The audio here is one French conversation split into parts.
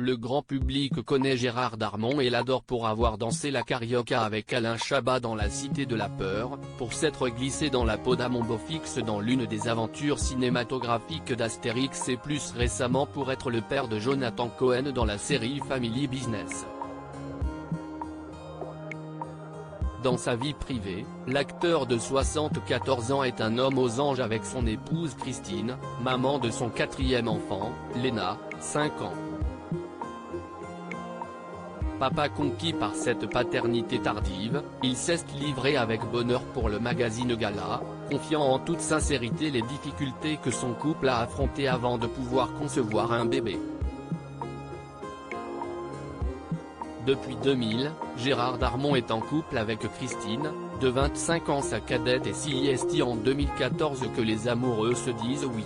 Le grand public connaît Gérard Darmon et l'adore pour avoir dansé la carioca avec Alain Chabat dans La Cité de la Peur, pour s'être glissé dans la peau d'Amon Beaufils dans l'une des aventures cinématographiques d'Astérix et plus récemment pour être le père de Jonathan Cohen dans la série Family Business. Dans sa vie privée, l'acteur de 74 ans est un homme aux anges avec son épouse Christine, maman de son 4e enfant, Léna, 5 ans. Papa conquis par cette paternité tardive, il s'est livré avec bonheur pour le magazine Gala, confiant en toute sincérité les difficultés que son couple a affrontées avant de pouvoir concevoir un bébé. Depuis 2000, Gérard Darmon est en couple avec Christine, de 25 ans sa cadette et c'est en 2014 que les amoureux se disent oui.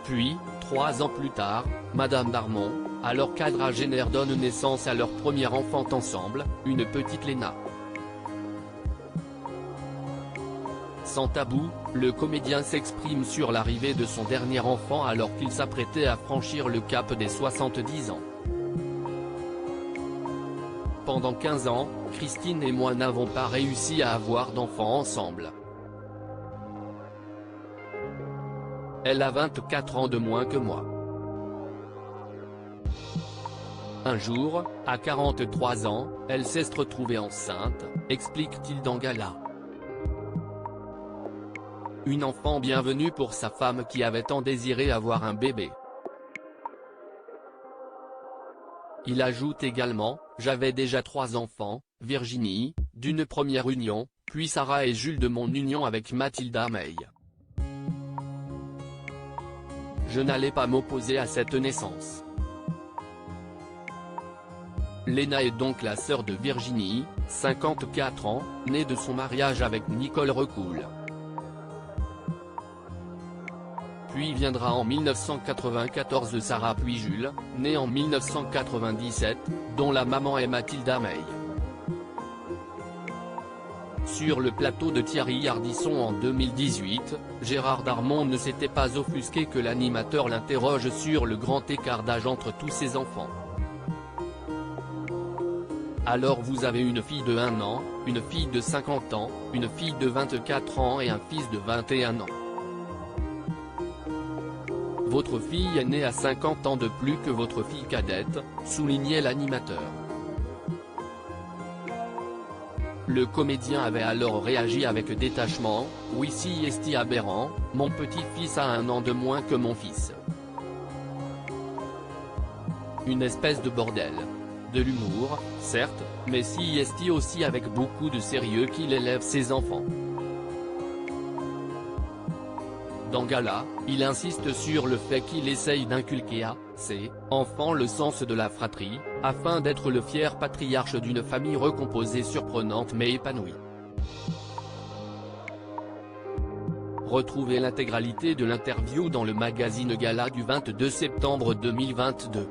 Puis, 3 ans plus tard, Madame Darmon, alors quadragénaire donne naissance à leur premier enfant ensemble, une petite Léna. Sans tabou, le comédien s'exprime sur l'arrivée de son dernier enfant alors qu'il s'apprêtait à franchir le cap des 70 ans. Pendant 15 ans, Christine et moi n'avons pas réussi à avoir d'enfants ensemble. Elle a 24 ans de moins que moi. Un jour, à 43 ans, elle s'est retrouvée enceinte, explique-t-il dans Gala. Une enfant bienvenue pour sa femme qui avait tant désiré avoir un bébé. Il ajoute également, j'avais déjà 3 enfants, Virginie, d'une première union, puis Sarah et Jules de mon union avec Mathilda May. Je n'allais pas m'opposer à cette naissance. Léna est donc la sœur de Virginie, 54 ans, née de son mariage avec Nicole Recoul. Puis viendra en 1994 Sarah puis Jules, né en 1997, dont la maman est Mathilda May. Sur le plateau de Thierry Ardisson en 2018, Gérard Darmon ne s'était pas offusqué que l'animateur l'interroge sur le grand écart d'âge entre tous ses enfants. Alors vous avez une fille de 1 an, une fille de 50 ans, une fille de 24 ans et un fils de 21 ans. Votre fille est née à 50 ans de plus que votre fille cadette, soulignait l'animateur. Le comédien avait alors réagi avec détachement, oui si c'est aberrant, mon petit-fils a 1 an de moins que mon fils. Une espèce de bordel. De l'humour, certes, mais si est aussi avec beaucoup de sérieux qu'il élève ses enfants. Dans Gala, il insiste sur le fait qu'il essaye d'inculquer à ses enfants le sens de la fratrie, afin d'être le fier patriarche d'une famille recomposée surprenante mais épanouie. Retrouvez l'intégralité de l'interview dans le magazine Gala du 22 septembre 2022.